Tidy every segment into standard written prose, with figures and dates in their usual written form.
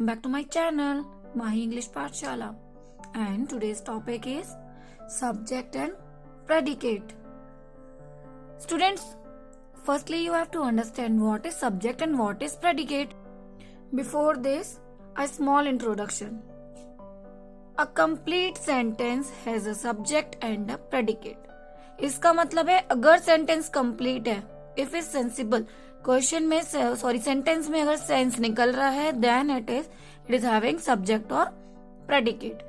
welcome back to my channel, Mahi English Pathshala. And today's topic is subject and predicate. Students, firstly you have to understand what is subject and what is predicate. Before this, a small introduction. A complete sentence has a subject and a predicate. इसका मतलब है अगर sentence complete है, if is sensible, question में sentence में अगर sense निकल रहा है, then it is having subject और प्रेडिकेट.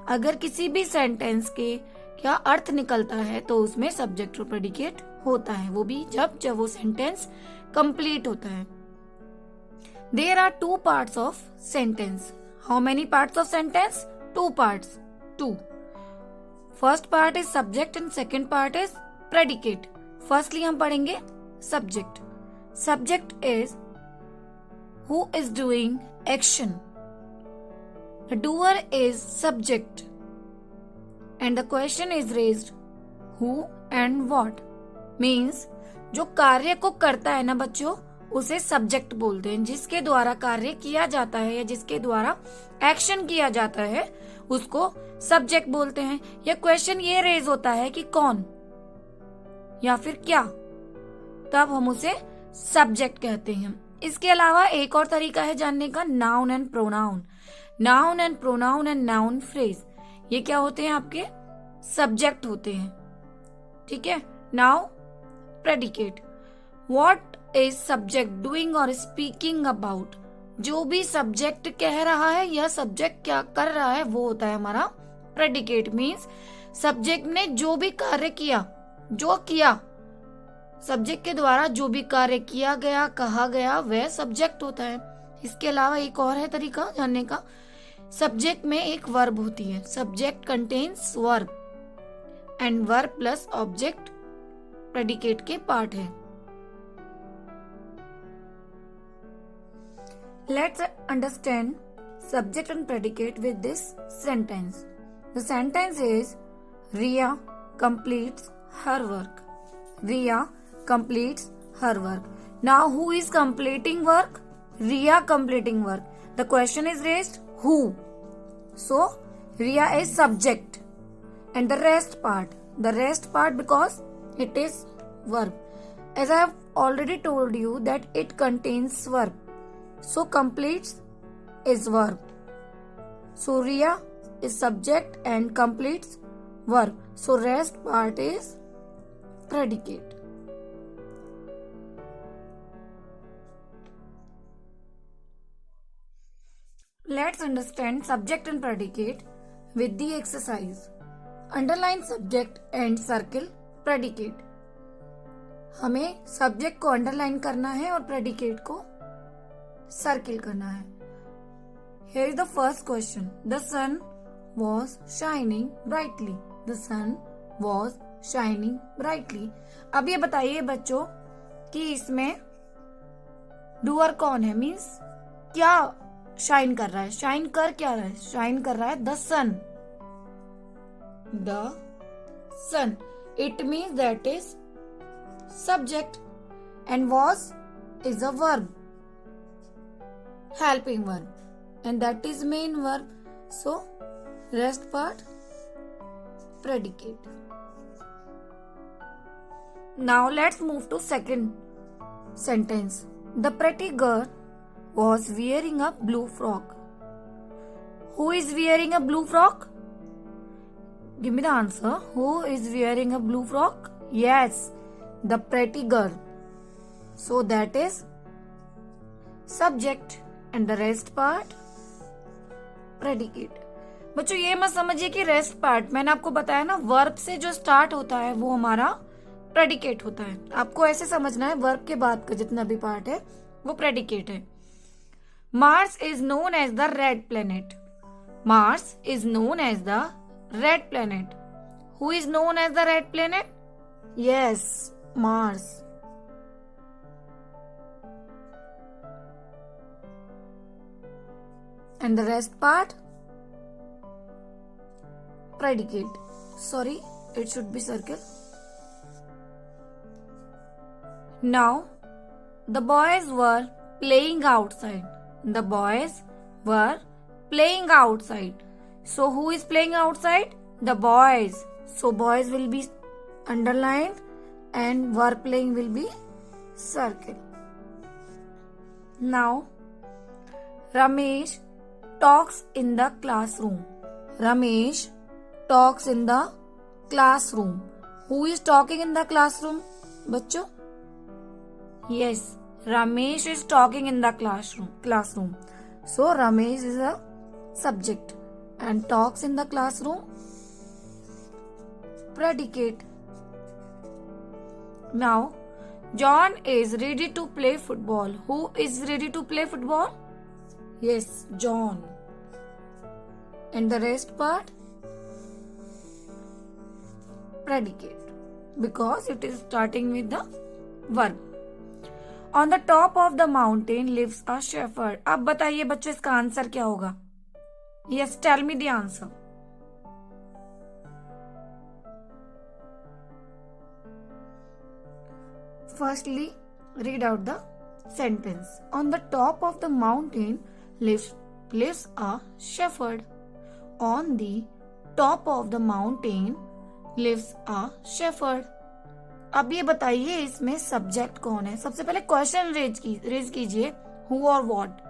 अगर किसी भी सेंटेंस के क्या अर्थ निकलता है तो उसमें सब्जेक्ट और प्रेडिकेट होता है, वो भी जब वो सेंटेंस कंप्लीट होता है. There are two parts of sentence. How many parts of sentence? Two parts. Two. First part is subject and second part is predicate. Firstly हम पढ़ेंगे subject. Subject is who is doing action. The doer is subject and the question is raised who and what. Means जो कार्य को करता है ना बच्चों, उसे सब्जेक्ट बोलते हैं. जिसके द्वारा कार्य किया जाता है या जिसके द्वारा एक्शन किया जाता है उसको सब्जेक्ट बोलते हैं. या क्वेश्चन ये रेज होता है कि कौन या फिर क्या, तब हम उसे सब्जेक्ट कहते हैं. इसके अलावा एक और तरीका है जानने का, noun and pronoun. Noun and pronoun and noun phrase, ये क्या होते हैं? आपके सब्जेक्ट होते हैं. ठीक है. Now predicate. What is subject doing और स्पीकिंग अबाउट. जो भी सब्जेक्ट कह रहा है या सब्जेक्ट क्या कर रहा है वो होता है हमारा प्रेडिकेट. मीन्स सब्जेक्ट ने जो भी कार्य किया, जो किया, सब्जेक्ट के द्वारा जो भी कार्य किया गया, कहा गया, वह सब्जेक्ट होता है. इसके अलावा एक और है तरीका जानने का. सब्जेक्ट में एक वर्ब होती है. Subject contains verb and verb plus object predicate के पार्ट है. Let's understand subject and predicate with this sentence. The sentence is Riya completes her work. Riya completes her work. Now who is completing work? Riya completing work. The question is raised who. So Riya is subject and the rest part because it is verb. As I have already told you that it contains verb. So completes is verb. So Riya is subject and completes verb. So rest part is predicate. Let's understand subject and predicate with the exercise. Underline subject and circle predicate. हमें subject को underline करना है और predicate को circle करना है. Here is the first question. The sun was shining brightly. The sun was shining brightly. अब ये बताइए बच्चों कि इसमें डूअर कौन है? मीन्स क्या शाइन कर रहा है? शाइन कर क्या रहा है? शाइन कर रहा है the sun. The sun. It means that is subject and was is a verb. Helping verb and that is main verb. So rest part predicate. Now let's move to second sentence. The pretty girl was wearing a blue frock. Who is wearing a blue frock? Give me the answer. Who is wearing a blue frock? Yes, the pretty girl. So that is subject and the rest part predicate. बच्चों ये मत समझिए कि rest part, मैंने आपको बताया ना, verb से जो स्टार्ट होता है वो हमारा प्रेडिकेट होता है. आपको ऐसे समझना है, वर्ब के बाद का जितना भी पार्ट है वो प्रेडिकेट है. Mars is known as the red planet. Mars is known as the red planet. Who is known as the red planet? Yes, Mars. And the rest part predicate. Sorry, it should be circle. Now the boys were playing outside. The boys were playing outside. So who is playing outside? The boys. So boys will be underlined and were playing will be circle. Now Ramesh talks in the classroom. Ramesh talks in the classroom. Who is talking in the classroom? बच्चों? Yes, Ramesh is talking in the classroom. So Ramesh is a subject and talks in the classroom predicate. Now John is ready to play football. Who is ready to play football? Yes, John. And the rest part? Predicate. Because it is starting with the verb. On the top of the mountain lives a shepherd. अब बताइए बच्चों इसका answer क्या होगा? Yes, tell me the answer. Firstly, read out the sentence. On the top of the mountain lives a shepherd. On the top of the mountain lives a shepherd. अब ये बताइए इसमें सब्जेक्ट कौन है? सबसे पहले क्वेश्चन रेज कीजिए who or what.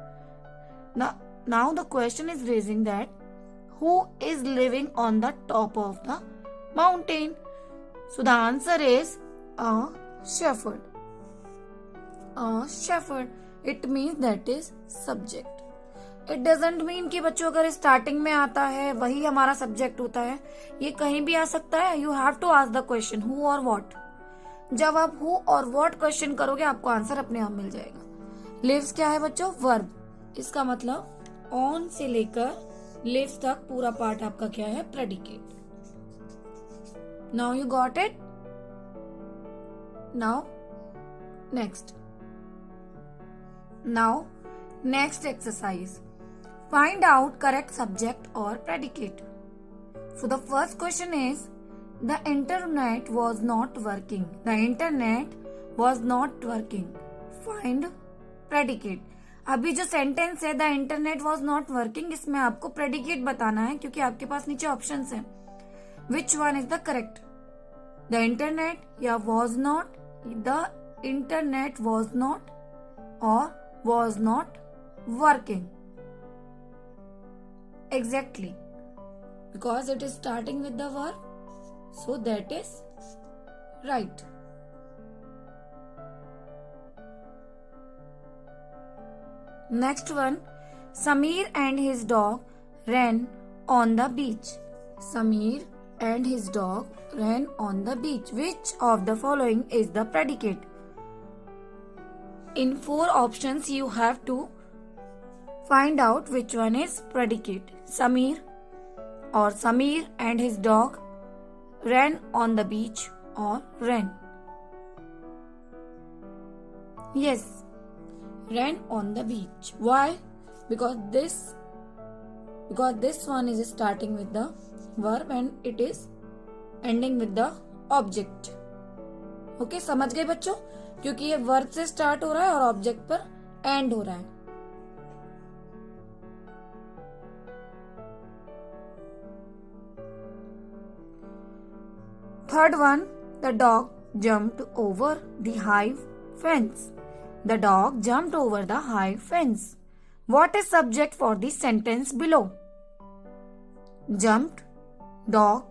Now the question is raising that who is living on the top of the mountain? So the answer is a shepherd. A shepherd. It means that is subject. It doesn't mean कि बच्चों अगर starting में आता है वही हमारा subject होता है. ये कहीं भी आ सकता है. You have to ask the question who or what. जब आप who और what क्वेश्चन करोगे आपको आंसर अपने आप मिल जाएगा. lives क्या है बच्चों? वर्ब. इसका मतलब on से लेकर lives तक पूरा पार्ट आपका क्या है? predicate. Now you got it? Now next exercise. Find out correct subject or predicate. So the first question is the internet was not working. The internet was not working. Find predicate. अभी जो sentence है the internet was not working इसमें आपको predicate बताना है क्योंकि आपके पास नीचे ऑप्शंस हैं. Which one is the correct? The internet या was not, the internet was not or was not working. Exactly. Because it is starting with the verb. So that is right. Next one. Samir and his dog ran on the beach. Samir and his dog ran on the beach. Which of the following is the predicate? In 4 options you have to find out which one is predicate. Samir or Samir and his dog ran on the beach or ran. Yes, ran on the beach. Why? Because this one is starting with the verb and it is ending with the object. Okay, समझ गए बच्चों? क्योंकि ये verb से start हो रहा है और ऑब्जेक्ट पर एंड हो रहा है. Third one, the dog jumped over the high fence. The dog jumped over the high fence. What is subject for the sentence below? Jumped, dog,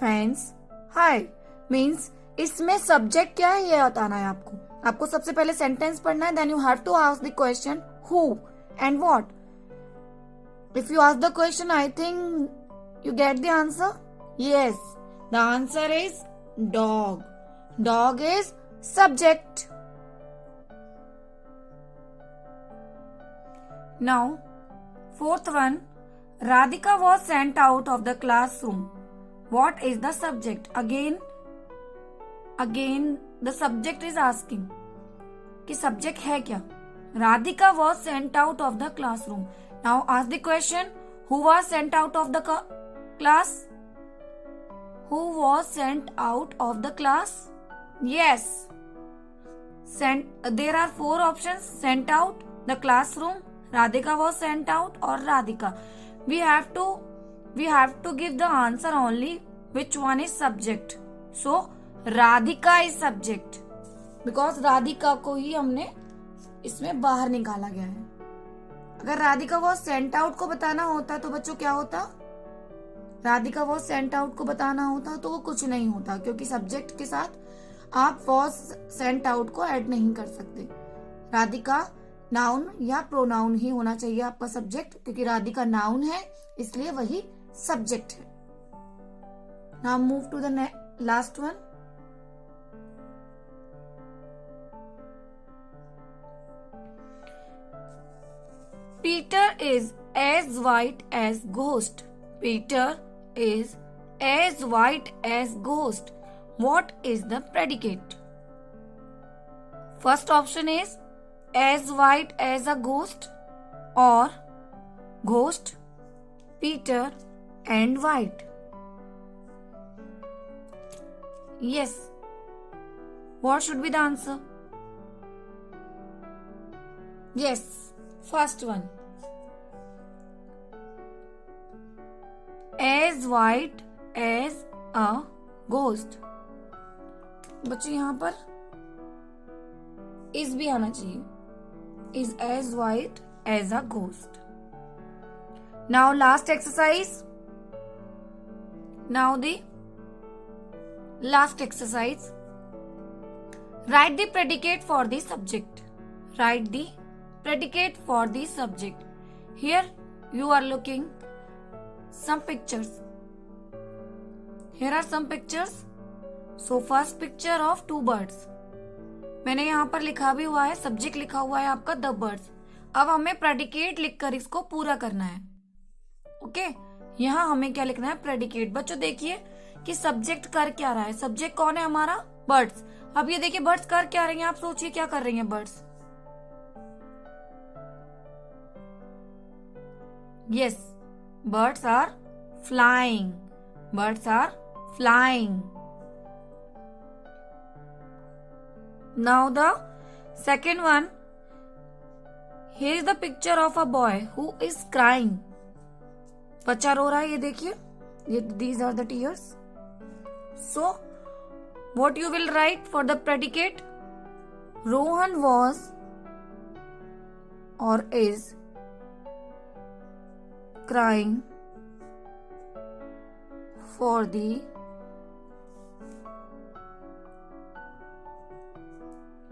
fence, high means इसमें subject क्या है ये बताना है आपको. आपको सबसे पहले सेंटेंस पढ़ना है. Then you have to ask the question who and what. If you ask the question I think you get the answer. Yes, the answer is dog. Dog is subject. Now fourth one. Radhika was sent out of the classroom. What is the subject? Again the subject is asking कि subject है क्या. Radhika was sent out of the classroom. Now ask the question, who was sent out of the class? Who was sent out of the class? Yes. There are 4 options: sent out, the classroom, Radhika was sent out or Radhika? We have to give the answer only which one is subject. So Radhika is subject because Radhika को ही हमने इसमें बाहर निकाला गया है. अगर Radhika was sent out को बताना होता तो बच्चों क्या होता? राधिका वॉज सेंट आउट को बताना होता तो वो कुछ नहीं होता, क्योंकि सब्जेक्ट के साथ आप वॉज सेंट आउट को ऐड नहीं कर सकते. राधिका नाउन या प्रोनाउन ही होना चाहिए आपका सब्जेक्ट, क्योंकि राधिका नाउन है इसलिए वही सब्जेक्ट है. Now move to the last one. Peter is as white as ghost. Peter is as white as ghost. What is the predicate? First option is as white as a ghost or ghost, Peter and white. Yes. What should be the answer? Yes. First one. As white as a ghost. बच्चों यहाँ पर is भी आना चाहिए. Is as white as a ghost. Now last exercise. Now the last exercise. Write the predicate for the subject. Write the predicate for the subject. Here you are looking some pictures. Here are some pictures. So first picture of two birds. मैंने यहाँ पर लिखा भी हुआ है, subject लिखा हुआ है आपका द बर्ड्स. अब हमें प्रेडिकेट लिखकर इसको पूरा करना है. ओके, यहाँ हमें क्या लिखना है? प्रेडिकेट. बच्चों देखिए कि सब्जेक्ट कर क्या रहा है. सब्जेक्ट कौन है हमारा? बर्ड्स. अब ये देखिए बर्ड्स कर क्या रही हैं. आप सोचिए क्या कर रही हैं birds. Yes, birds are flying. Birds are flying. Now the second one. Here is the picture of a boy who is crying. बच्चा रो रहा है, ये देखिए. These are the tears. So, what you will write for the predicate? Rohan was or is crying for the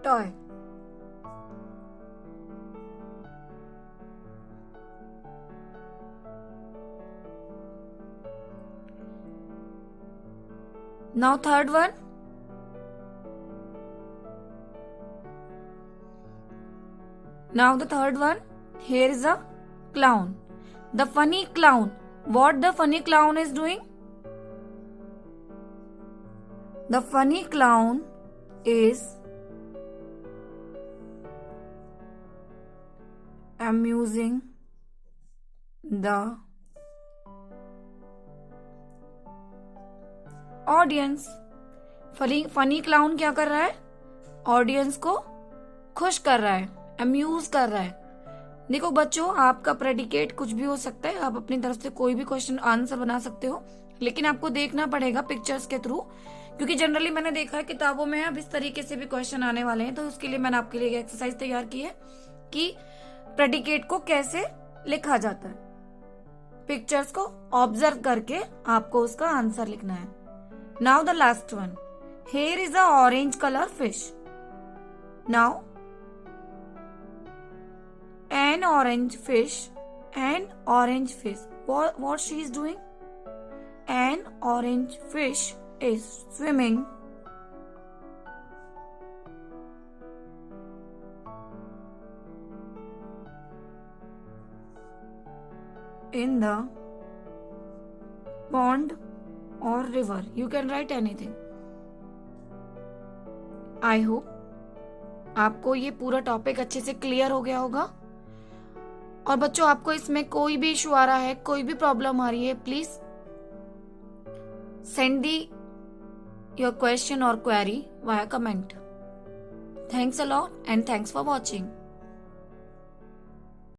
toy. Now third one. Now the third one. Here is a clown. The funny clown. What the funny clown is doing? The funny clown is amusing the audience. Funny clown क्या कर रहा है? Audience को खुश कर रहा है, amuse कर रहा है. देखो बच्चों, आपका प्रेडिकेट कुछ भी हो सकता है. आप अपनी तरफ से कोई भी क्वेश्चन आंसर बना सकते हो, लेकिन आपको देखना पड़ेगा पिक्चर्स के थ्रू, क्योंकि जनरली मैंने देखा है किताबों में अब इस तरीके से भी क्वेश्चन आने वाले हैं. तो उसके लिए मैंने आपके लिए एक एक्सरसाइज तैयार की है कि प्रेडिकेट को कैसे लिखा जाता है. पिक्चर्स को ऑब्जर्व करके आपको उसका आंसर लिखना है. Now the last one. Here is a orange colour fish. Now an orange fish what she is doing? An orange fish is swimming in the pond or river. You can write anything. I hope आपको ये पूरा topic अच्छे से clear हो गया होगा. और बच्चों, आपको इसमें कोई भी इशू आ रहा है, कोई भी प्रॉब्लम आ रही है, please send the your question और query via comment. Thanks a lot and thanks for watching.